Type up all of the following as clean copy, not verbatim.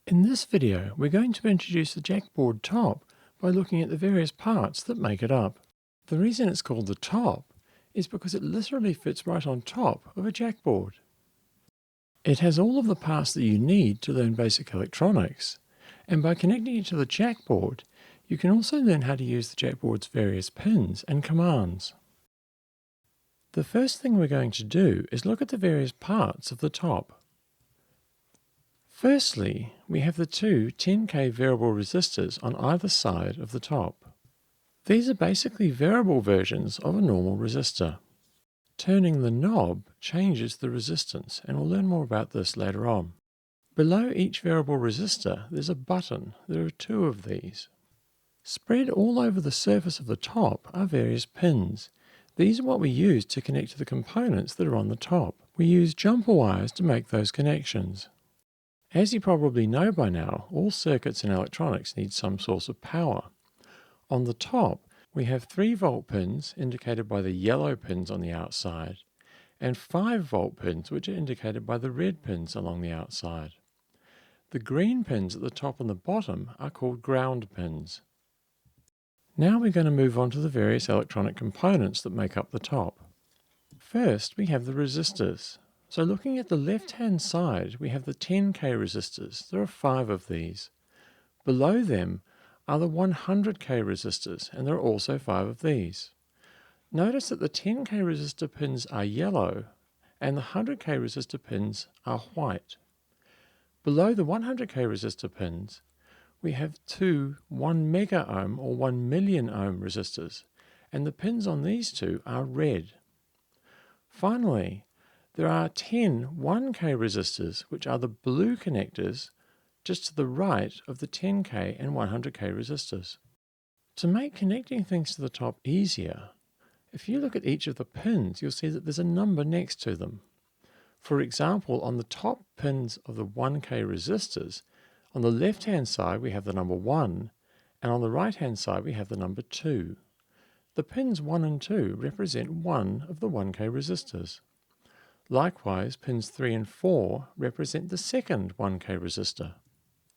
In this video, we're going to introduce the JackBord top by looking at the various parts that make it up. The reason it's called the top is because it literally fits right on top of a JackBord. It has all of the parts that you need to learn basic electronics, and by connecting it to the JackBord, you can also learn how to use the JackBord's various pins and commands. The first thing we're going to do is look at the various parts of the top. Firstly, we have the two 10K variable resistors on either side of the top. These are basically variable versions of a normal resistor. Turning the knob changes the resistance, and we'll learn more about this later on. Below each variable resistor, there's a button. There are two of these. Spread all over the surface of the top are various pins. These are what we use to connect to the components that are on the top. We use jumper wires to make those connections. As you probably know by now, all circuits in electronics need some source of power. On the top, we have 3-volt pins indicated by the yellow pins on the outside, and 5-volt pins which are indicated by the red pins along the outside. The green pins at the top and the bottom are called ground pins. Now we're going to move on to the various electronic components that make up the top. First, we have the resistors. So looking at the left-hand side, we have the 10K resistors. There are 5 of these. Below them are the 100K resistors, and there are also 5 of these. Notice that the 10K resistor pins are yellow, and the 100K resistor pins are white. Below the 100K resistor pins, we have two 1 mega ohm or 1 million ohm resistors, and the pins on these two are red. Finally, there are 10 1K resistors, which are the blue connectors just to the right of the 10K and 100K resistors. To make connecting things to the top easier, if you look at each of the pins, you'll see that there's a number next to them. For example, on the top pins of the 1K resistors, on the left-hand side we have the number 1, and on the right-hand side we have the number 2. The pins 1 and 2 represent one of the 1K resistors. Likewise, pins 3 and 4 represent the second 1K resistor.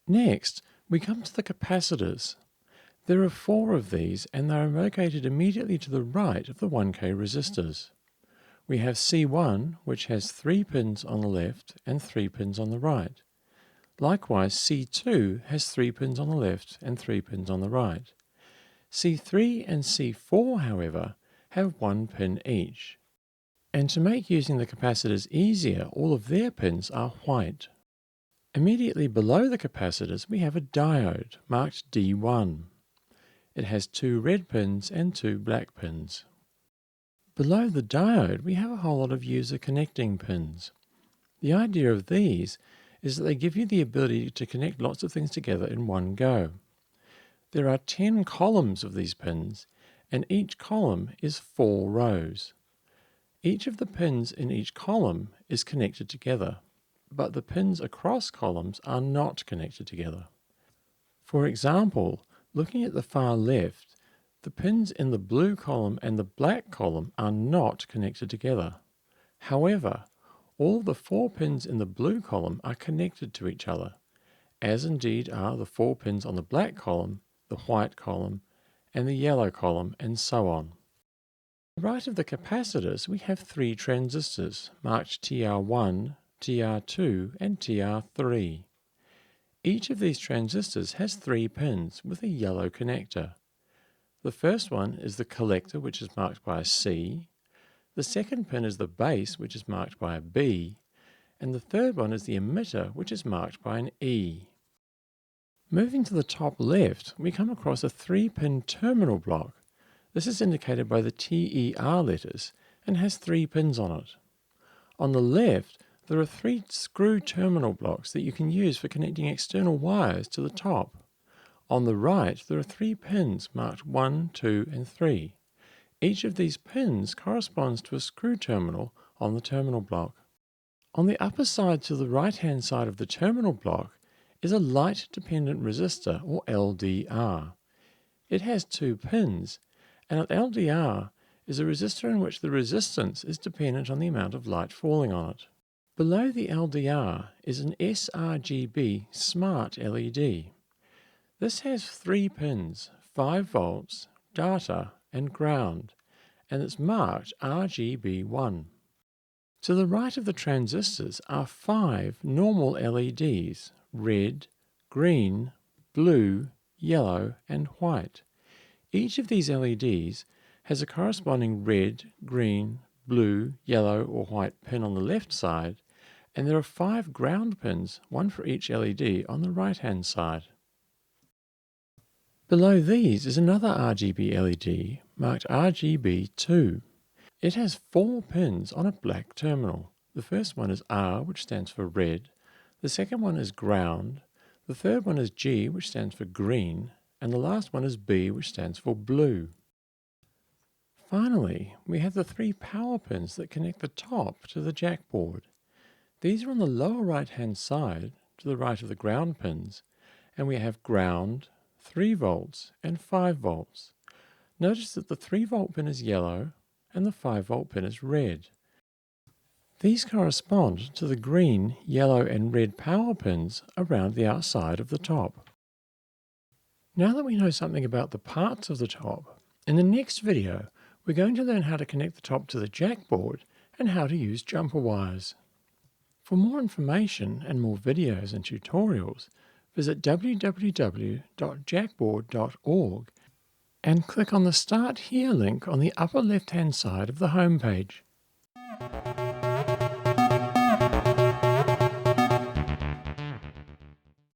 Next, we come to the capacitors. There are 4 of these, and they are located immediately to the right of the 1K resistors. We have C1, which has 3 pins on the left and 3 pins on the right. Likewise, C2 has 3 pins on the left and 3 pins on the right. C3 and C4, however, have 1 pin each. And to make using the capacitors easier, all of their pins are white. Immediately below the capacitors, we have a diode marked D1. It has 2 red pins and 2 black pins. Below the diode, we have a whole lot of user connecting pins. The idea of these is that they give you the ability to connect lots of things together in one go. There are 10 columns of these pins, and each column is 4 rows. Each of the pins in each column is connected together, but the pins across columns are not connected together. For example, looking at the far left, the pins in the blue column and the black column are not connected together. However, all of the 4 pins in the blue column are connected to each other, as indeed are the 4 pins on the black column, the white column, and the yellow column, and so on. To the right of the capacitors, we have 3 transistors, marked TR1, TR2, and TR3. Each of these transistors has 3 pins with a yellow connector. The first one is the collector, which is marked by a C. The second pin is the base, which is marked by a B. And the third one is the emitter, which is marked by an E. Moving to the top left, we come across a 3-pin terminal block. This is indicated by the TER letters and has 3 pins on it. On the left, there are 3 screw terminal blocks that you can use for connecting external wires to the top. On the right, there are 3 pins marked 1, 2, and 3. Each of these pins corresponds to a screw terminal on the terminal block. On the upper side to the right-hand side of the terminal block is a light-dependent resistor, or LDR. It has 2 pins, and an LDR is a resistor in which the resistance is dependent on the amount of light falling on it. Below the LDR is an sRGB smart LED. This has 3 pins, 5 volts, data and ground, and it's marked RGB1. To the right of the transistors are 5 normal LEDs, red, green, blue, yellow and white. Each of these LEDs has a corresponding red, green, blue, yellow or white pin on the left side, and there are 5 ground pins, one for each LED, on the right-hand side. Below these is another RGB LED marked RGB2. It has 4 pins on a black terminal. The first one is R, which stands for red. The second one is ground. The third one is G, which stands for green. And the last one is B, which stands for blue. Finally, we have the 3 power pins that connect the top to the JackBord. These are on the lower right-hand side, to the right of the ground pins, and we have ground, 3 volts, and 5 volts. Notice that the 3 volt pin is yellow, and the 5 volt pin is red. These correspond to the green, yellow and red power pins around the outside of the top. Now that we know something about the parts of the top, in the next video we're going to learn how to connect the top to the JackBord and how to use jumper wires. For more information and more videos and tutorials, visit www.jackbord.org and click on the Start Here link on the upper left-hand side of the home page.